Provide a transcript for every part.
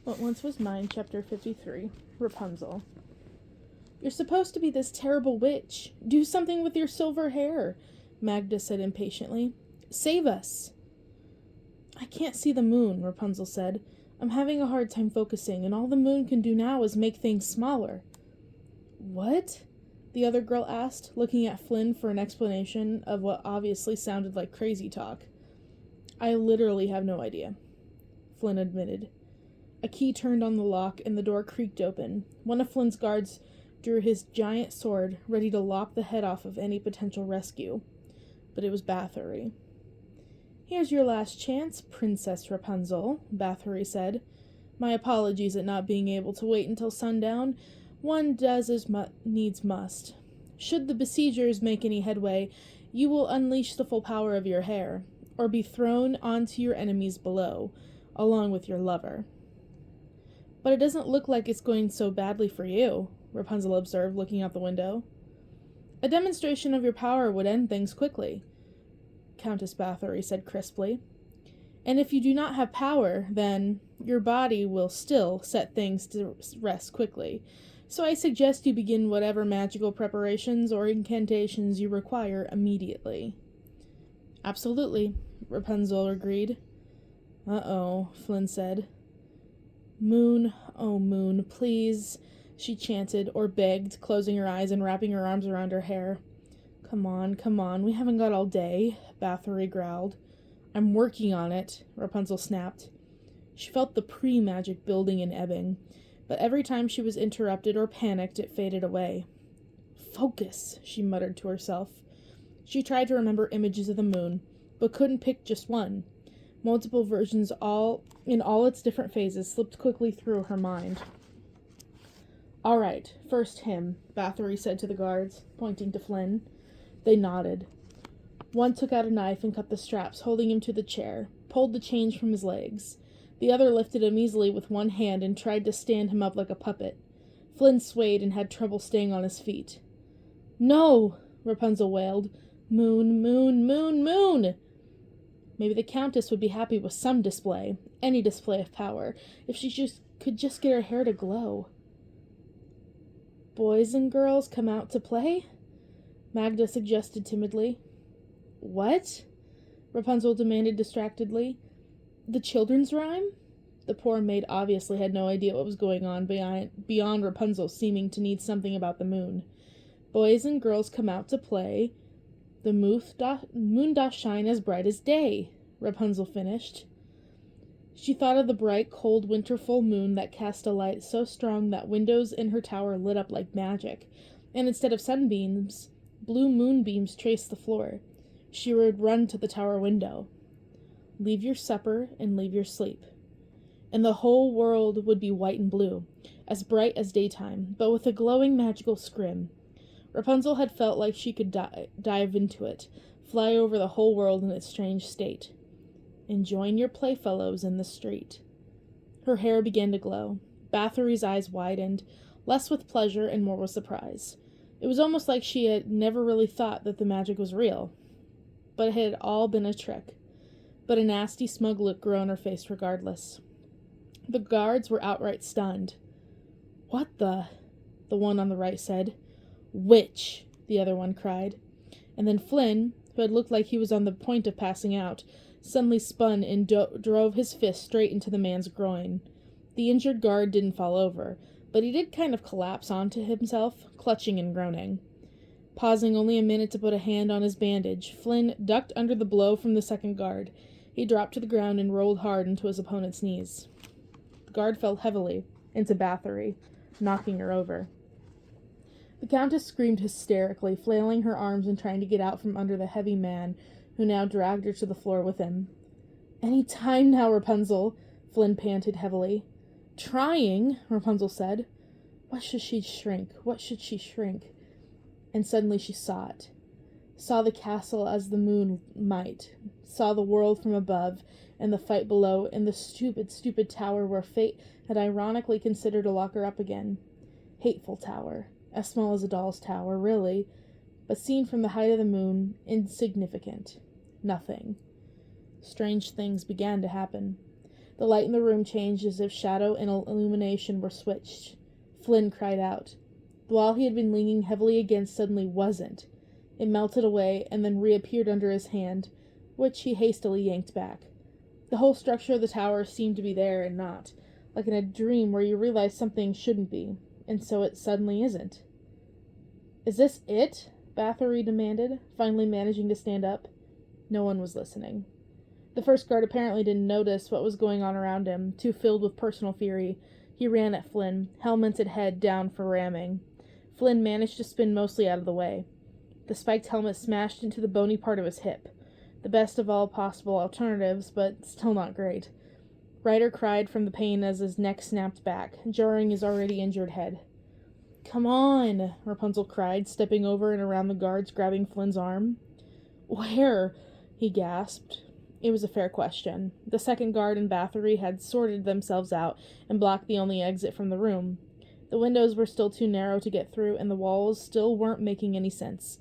What Once Was Mine, Chapter 53, Rapunzel. You're supposed to be this terrible witch. Do something with your silver hair, Magda said impatiently. Save us. I can't see the moon, Rapunzel said. I'm having a hard time focusing, and all the moon can do now is make things smaller. What? The other girl asked, looking at Flynn for an explanation of what obviously sounded like crazy talk. I literally have no idea, Flynn admitted. A key turned on the lock, and the door creaked open. One of Flynn's guards drew his giant sword, ready to lop the head off of any potential rescue. But it was Bathory. Here's your last chance, Princess Rapunzel, Bathory said. My apologies at not being able to wait until sundown. One does as needs must. Should the besiegers make any headway, you will unleash the full power of your hair, or be thrown onto your enemies below, along with your lover. But it doesn't look like it's going so badly for you, Rapunzel observed, looking out the window. A demonstration of your power would end things quickly, Countess Bathory said crisply. And if you do not have power, then your body will still set things to rest quickly. So I suggest you begin whatever magical preparations or incantations you require immediately. Absolutely, Rapunzel agreed. Uh-oh, Flynn said. Moon, oh moon, please, she chanted, or begged, closing her eyes and wrapping her arms around her hair. Come on, we haven't got all day, Bathory growled. I'm working on it, Rapunzel snapped. She felt the pre-magic building and ebbing, but every time she was interrupted or panicked, it faded away. Focus, she muttered to herself. She tried to remember images of the moon, but couldn't pick just one. Multiple versions in all its different phases slipped quickly through her mind. All right, first him, Bathory said to the guards, pointing to Flynn. They nodded. One took out a knife and cut the straps, holding him to the chair, pulled the chains from his legs. The other lifted him easily with one hand and tried to stand him up like a puppet. Flynn swayed and had trouble staying on his feet. No, Rapunzel wailed. Moon, moon, moon, moon! Maybe the Countess would be happy with some display, any display of power, if she could just get her hair to glow. Boys and girls come out to play? Magda suggested timidly. What? Rapunzel demanded distractedly. The children's rhyme? The poor maid obviously had no idea what was going on beyond Rapunzel seeming to need something about the moon. Boys and girls come out to play. The moon doth shine as bright as day, Rapunzel finished. She thought of the bright, cold, winter full moon that cast a light so strong that windows in her tower lit up like magic, and instead of sunbeams, blue moonbeams traced the floor. She would run to the tower window. Leave your supper and leave your sleep. And the whole world would be white and blue, as bright as daytime, but with a glowing magical scrim. Rapunzel had felt like she could dive into it, fly over the whole world in its strange state, and join your playfellows in the street. Her hair began to glow. Bathory's eyes widened, less with pleasure and more with surprise. It was almost like she had never really thought that the magic was real, but it had all been a trick. But a nasty, smug look grew on her face regardless. The guards were outright stunned. What the one on the right said. Witch, the other one cried. And then Flynn, who had looked like he was on the point of passing out, suddenly spun and drove his fist straight into the man's groin. The injured guard didn't fall over, but he did kind of collapse onto himself, clutching and groaning. Pausing only a minute to put a hand on his bandage, Flynn ducked under the blow from the second guard. He dropped to the ground and rolled hard into his opponent's knees. The guard fell heavily into Bathory, knocking her over. The Countess screamed hysterically, flailing her arms and trying to get out from under the heavy man, who now dragged her to the floor with him. Any time now, Rapunzel, Flynn panted heavily. Trying, Rapunzel said. What should she shrink? And suddenly she saw it. Saw the castle as the moon might. Saw the world from above, and the fight below, and the stupid, stupid tower where fate had ironically considered to lock her up again. Hateful tower. As small as a doll's tower, really, but seen from the height of the moon, insignificant. Nothing. Strange things began to happen. The light in the room changed as if shadow and illumination were switched. Flynn cried out. The wall he had been leaning heavily against suddenly wasn't. It melted away and then reappeared under his hand, which he hastily yanked back. The whole structure of the tower seemed to be there and not, like in a dream where you realize something shouldn't be, and so it suddenly isn't. "Is this it?" Bathory demanded, finally managing to stand up. No one was listening. The first guard apparently didn't notice what was going on around him. Too filled with personal fury, he ran at Flynn, helmeted head down for ramming. Flynn managed to spin mostly out of the way. The spiked helmet smashed into the bony part of his hip. The best of all possible alternatives, but still not great. Ryder cried from the pain as his neck snapped back, jarring his already injured head. "Come on," Rapunzel cried, stepping over and around the guards, grabbing Flynn's arm. "Where?" he gasped. It was a fair question. The second guard and Bathory had sorted themselves out and blocked the only exit from the room. The windows were still too narrow to get through, and the walls still weren't making any sense.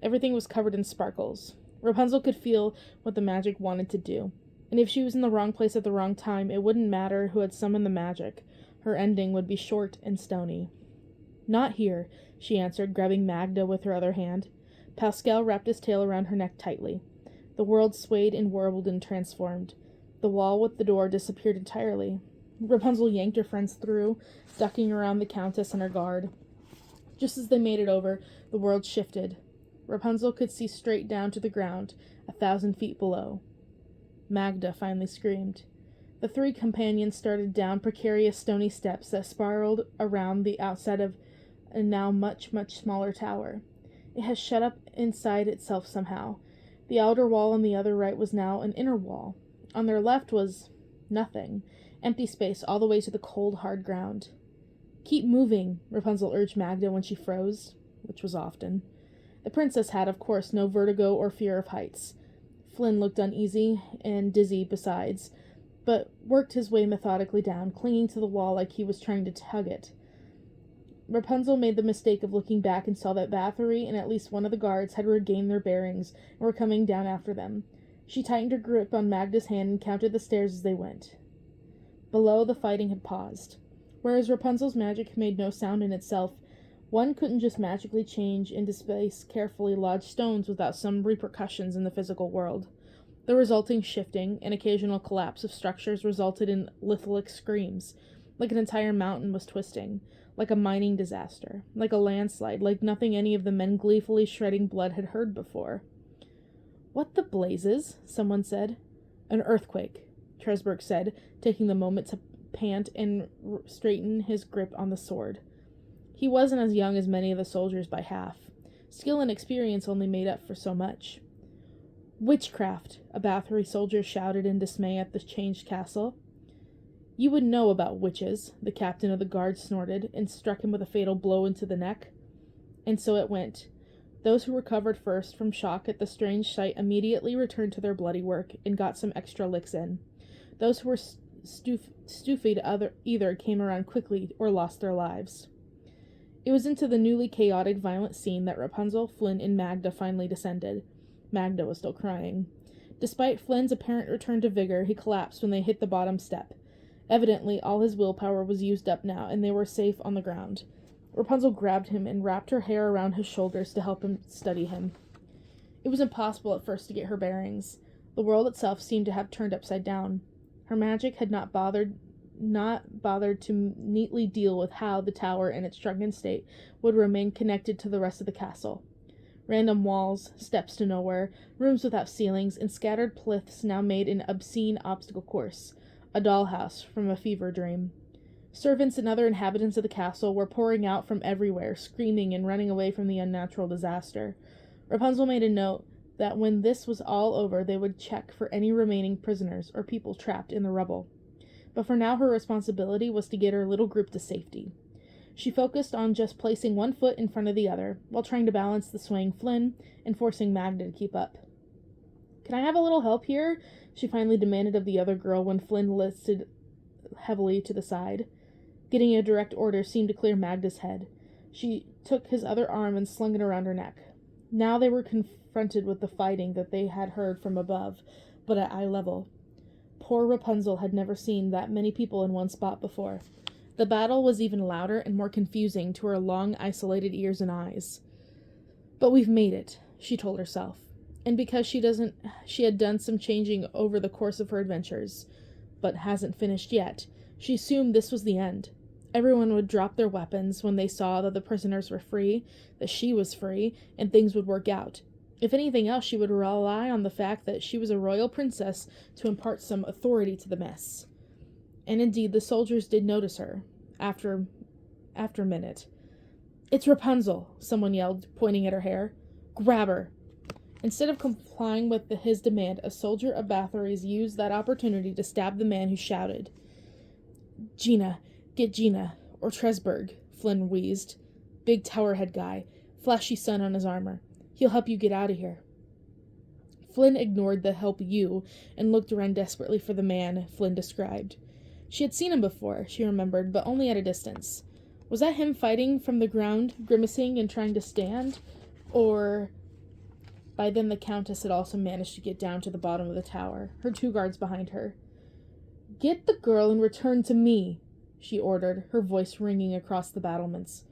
Everything was covered in sparkles. Rapunzel could feel what the magic wanted to do, and if she was in the wrong place at the wrong time, it wouldn't matter who had summoned the magic. Her ending would be short and stony. "Not here," she answered, grabbing Magda with her other hand. Pascal wrapped his tail around her neck tightly. The world swayed and warbled and transformed. The wall with the door disappeared entirely. Rapunzel yanked her friends through, ducking around the Countess and her guard. Just as they made it over, the world shifted. Rapunzel could see straight down to the ground, 1,000 feet below. Magda finally screamed. The three companions started down precarious stony steps that spiraled around the outside of a now much, much smaller tower. It had shut up inside itself somehow. The outer wall on the other right was now an inner wall. On their left was nothing. Empty space all the way to the cold, hard ground. "Keep moving," Rapunzel urged Magda when she froze, which was often. The princess had, of course, no vertigo or fear of heights. Flynn looked uneasy and dizzy besides, but worked his way methodically down, clinging to the wall like he was trying to tug it. Rapunzel made the mistake of looking back and saw that Bathory and at least one of the guards had regained their bearings and were coming down after them. She tightened her grip on Magda's hand and counted the stairs as they went. Below, the fighting had paused. Whereas Rapunzel's magic made no sound in itself, one couldn't just magically change into space carefully lodged stones without some repercussions in the physical world. The resulting shifting and occasional collapse of structures resulted in lithylic screams, like an entire mountain was twisting, like a mining disaster, like a landslide, like nothing any of the men gleefully shredding blood had heard before. "What the blazes?" someone said. "An earthquake," Tresberg said, taking the moment to pant and straighten his grip on the sword. He wasn't as young as many of the soldiers by half. Skill and experience only made up for so much. "Witchcraft," a Bathory soldier shouted in dismay at the changed castle. "You would know about witches," the captain of the guard snorted, and struck him with a fatal blow into the neck. And so it went. Those who recovered first from shock at the strange sight immediately returned to their bloody work and got some extra licks in. Those who were stuffied either came around quickly or lost their lives. It was into the newly chaotic, violent scene that Rapunzel, Flynn, and Magda finally descended. Magda was still crying. Despite Flynn's apparent return to vigor, he collapsed when they hit the bottom step. Evidently, all his willpower was used up now, and they were safe on the ground. Rapunzel grabbed him and wrapped her hair around his shoulders to help him steady him. It was impossible at first to get her bearings. The world itself seemed to have turned upside down. Her magic had not bothered to neatly deal with how the tower in its shrunken state would remain connected to the rest of the castle. Random walls, steps to nowhere, rooms without ceilings, and scattered plinths now made an obscene obstacle course. A dollhouse from a fever dream. Servants and other inhabitants of the castle were pouring out from everywhere, screaming and running away from the unnatural disaster. Rapunzel made a note that when this was all over they would check for any remaining prisoners or people trapped in the rubble. But for now her responsibility was to get her little group to safety. She focused on just placing one foot in front of the other, while trying to balance the swaying Flynn and forcing Magda to keep up. "Can I have a little help here?" she finally demanded of the other girl when Flynn listed heavily to the side. Getting a direct order seemed to clear Magda's head. She took his other arm and slung it around her neck. Now they were confronted with the fighting that they had heard from above, but at eye level. poor Rapunzel had never seen that many people in one spot before. The battle was even louder and more confusing to her long, isolated ears and eyes. But we've made it, she told herself. And because she had done some changing over the course of her adventures, but hasn't finished yet, she assumed this was the end. Everyone would drop their weapons when they saw that the prisoners were free, that she was free, and things would work out. If anything else, she would rely on the fact that she was a royal princess to impart some authority to the mess. And indeed, the soldiers did notice her, after a minute. "It's Rapunzel," someone yelled, pointing at her hair. "Grab her." Instead of complying with his demand, a soldier of Bathory's used that opportunity to stab the man who shouted. "Gina, get Gina, or Tresberg," Flynn wheezed. "Big towerhead guy, flashy sun on his armor. He'll help you get out of here." Flynn ignored the "help you" and looked around desperately for the man Flynn described. She had seen him before, she remembered, but only at a distance. Was that him fighting from the ground, grimacing and trying to stand? Or... By then the Countess had also managed to get down to the bottom of the tower, her 2 guards behind her. "Get the girl and return to me," she ordered, her voice ringing across the battlements.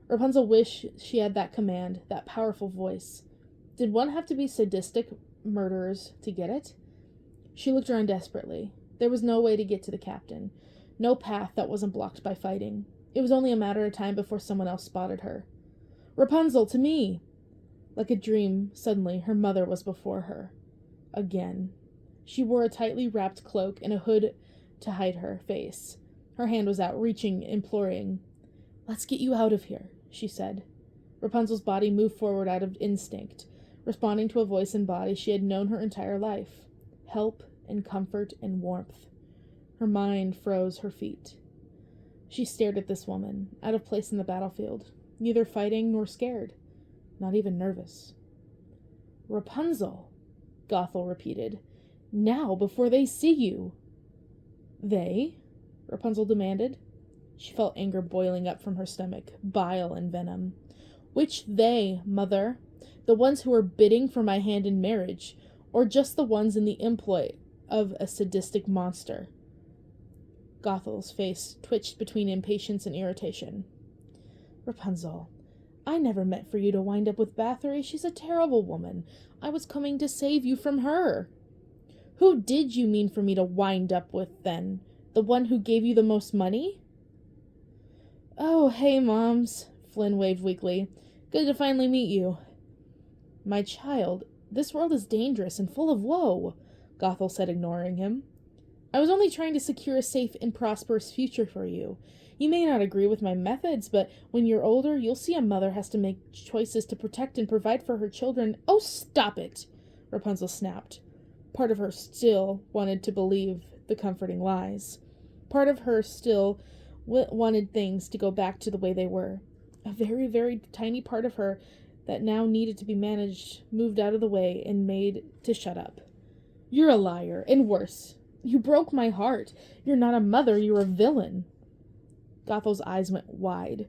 Rapunzel wished she had that command, that powerful voice. Did one have to be sadistic murderers to get it? She looked around desperately. There was no way to get to the captain. No path that wasn't blocked by fighting. It was only a matter of time before someone else spotted her. "Rapunzel, to me!" Like a dream, suddenly, her mother was before her. Again. She wore a tightly wrapped cloak and a hood to hide her face. Her hand was out, reaching, imploring. "Let's get you out of here," she said. Rapunzel's body moved forward out of instinct, responding to a voice and body she had known her entire life. Help and comfort and warmth. Her mind froze her feet. She stared at this woman, out of place in the battlefield, neither fighting nor scared. Not even nervous. "Rapunzel," Gothel repeated. "Now, before they see you." "They?" Rapunzel demanded. She felt anger boiling up from her stomach, bile and venom. "Which they, mother? The ones who are bidding for my hand in marriage, or just the ones in the employ of a sadistic monster?" Gothel's face twitched between impatience and irritation. "Rapunzel, I never meant for you to wind up with Bathory. She's a terrible woman. I was coming to save you from her." "Who did you mean for me to wind up with, then? The one who gave you the most money?" "Oh, hey, Moms," Flynn waved weakly. "Good to finally meet you." "My child, this world is dangerous and full of woe," Gothel said, ignoring him. "I was only trying to secure a safe and prosperous future for you. You may not agree with my methods, but when you're older, you'll see a mother has to make choices to protect and provide for her children." "Oh, stop it!" Rapunzel snapped. Part of her still wanted to believe the comforting lies. Part of her still wanted things to go back to the way they were. A very, very tiny part of her that now needed to be managed moved out of the way and made to shut up. "You're a liar, and worse. You broke my heart. You're not a mother, you're a villain." Gothel's eyes went wide.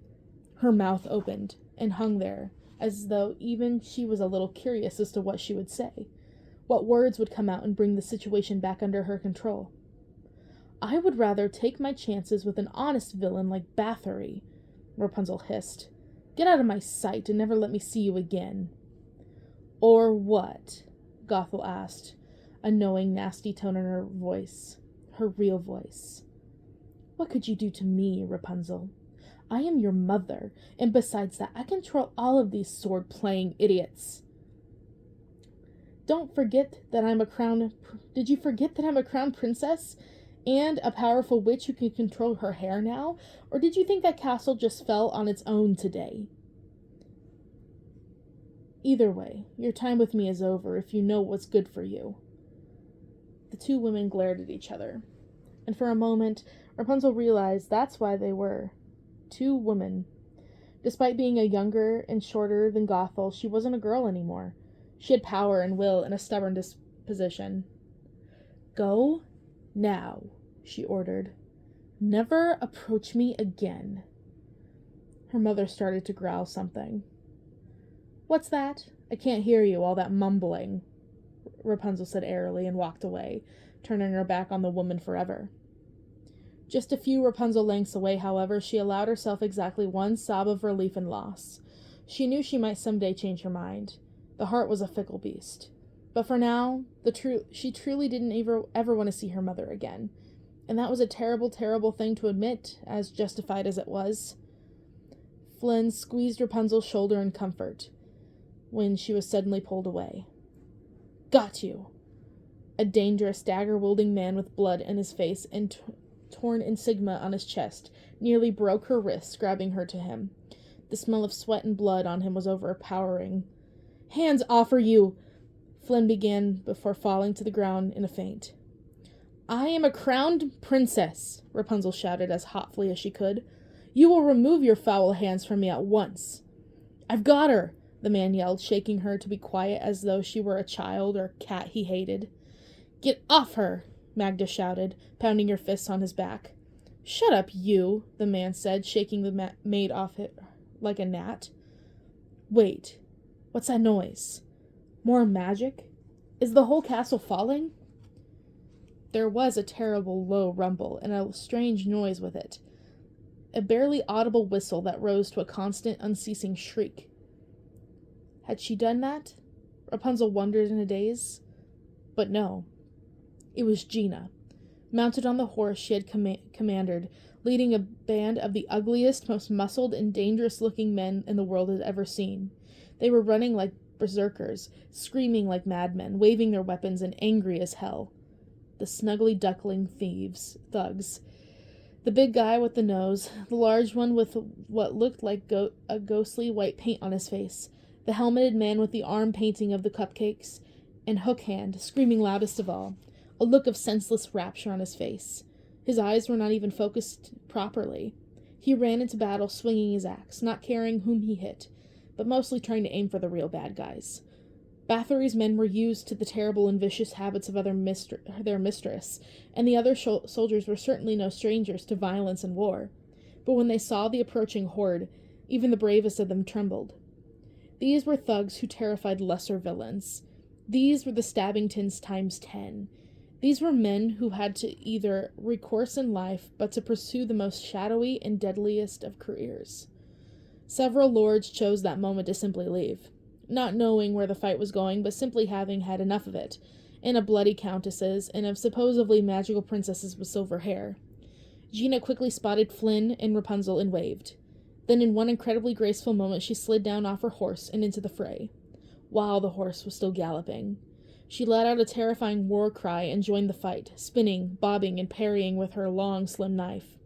Her mouth opened and hung there, as though even she was a little curious as to what she would say. What words would come out and bring the situation back under her control? "I would rather take my chances with an honest villain like Bathory," Rapunzel hissed. "Get out of my sight and never let me see you again." "Or what?" Gothel asked, a knowing, nasty tone in her voice, her real voice. "What could you do to me, Rapunzel? I am your mother, and besides that, I control all of these sword-playing idiots." Did you forget that I'm a crown princess and a powerful witch who can control her hair now? Or did you think that castle just fell on its own today? Either way, your time with me is over if you know what's good for you." The 2 women glared at each other, and for a moment, Rapunzel realized that's why they were 2 women. Despite being a younger and shorter than Gothel, she wasn't a girl anymore. She had power and will and a stubborn disposition. "Go now," she ordered. "Never approach me again." Her mother started to growl something. "What's that? I can't hear you, all that mumbling," Rapunzel said airily and walked away, turning her back on the woman forever. Just a few Rapunzel lengths away, however, she allowed herself exactly one sob of relief and loss. She knew she might someday change her mind. The heart was a fickle beast. But for now, she truly didn't ever want to see her mother again. And that was a terrible, terrible thing to admit, as justified as it was. Flynn squeezed Rapunzel's shoulder in comfort when she was suddenly pulled away. "Got you!" A dangerous, dagger-wielding man with blood in his face and torn insignia on his chest nearly broke her wrists, grabbing her to him. The smell of sweat and blood on him was overpowering. "Hands off her, you!" Flynn began before falling to the ground in a faint. "I am a crowned princess," Rapunzel shouted as hotly as she could. "You will remove your foul hands from me at once." "I've got her!" the man yelled, shaking her to be quiet as though she were a child or cat he hated. "Get off her!" Magda shouted, pounding her fists on his back. "Shut up, you!" the man said, shaking the maid off it like a gnat. "Wait, what's that noise? More magic? Is the whole castle falling?" There was a terrible low rumble and a strange noise with it. A barely audible whistle that rose to a constant, unceasing shriek. Had she done that? Rapunzel wondered in a daze. But no. It was Gina, mounted on the horse she had commanded, leading a band of the ugliest, most muscled, and dangerous-looking men in the world had ever seen. They were running like berserkers, screaming like madmen, waving their weapons, and angry as hell. The snuggly duckling thugs. The big guy with the nose, the large one with what looked like a ghostly white paint on his face, the helmeted man with the arm painting of the cupcakes, and Hook Hand, screaming loudest of all, a look of senseless rapture on his face. His eyes were not even focused properly. He ran into battle swinging his axe, not caring whom he hit, but mostly trying to aim for the real bad guys. Bathory's men were used to the terrible and vicious habits of their mistress, and the other soldiers were certainly no strangers to violence and war. But when they saw the approaching horde, even the bravest of them trembled. These were thugs who terrified lesser villains. These were the Stabbingtons times 10. These were men who had to either recourse in life, but to pursue the most shadowy and deadliest of careers. Several lords chose that moment to simply leave, not knowing where the fight was going, but simply having had enough of it, and of bloody countesses, and of supposedly magical princesses with silver hair. Gina quickly spotted Flynn and Rapunzel and waved. Then in one incredibly graceful moment she slid down off her horse and into the fray, while the horse was still galloping. She let out a terrifying war cry and joined the fight, spinning, bobbing, and parrying with her long, slim knife.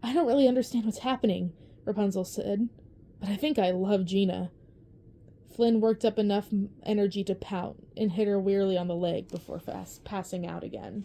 "I don't really understand what's happening," Rapunzel said, "but I think I love Gina." Flynn worked up enough energy to pout and hit her wearily on the leg before passing out again.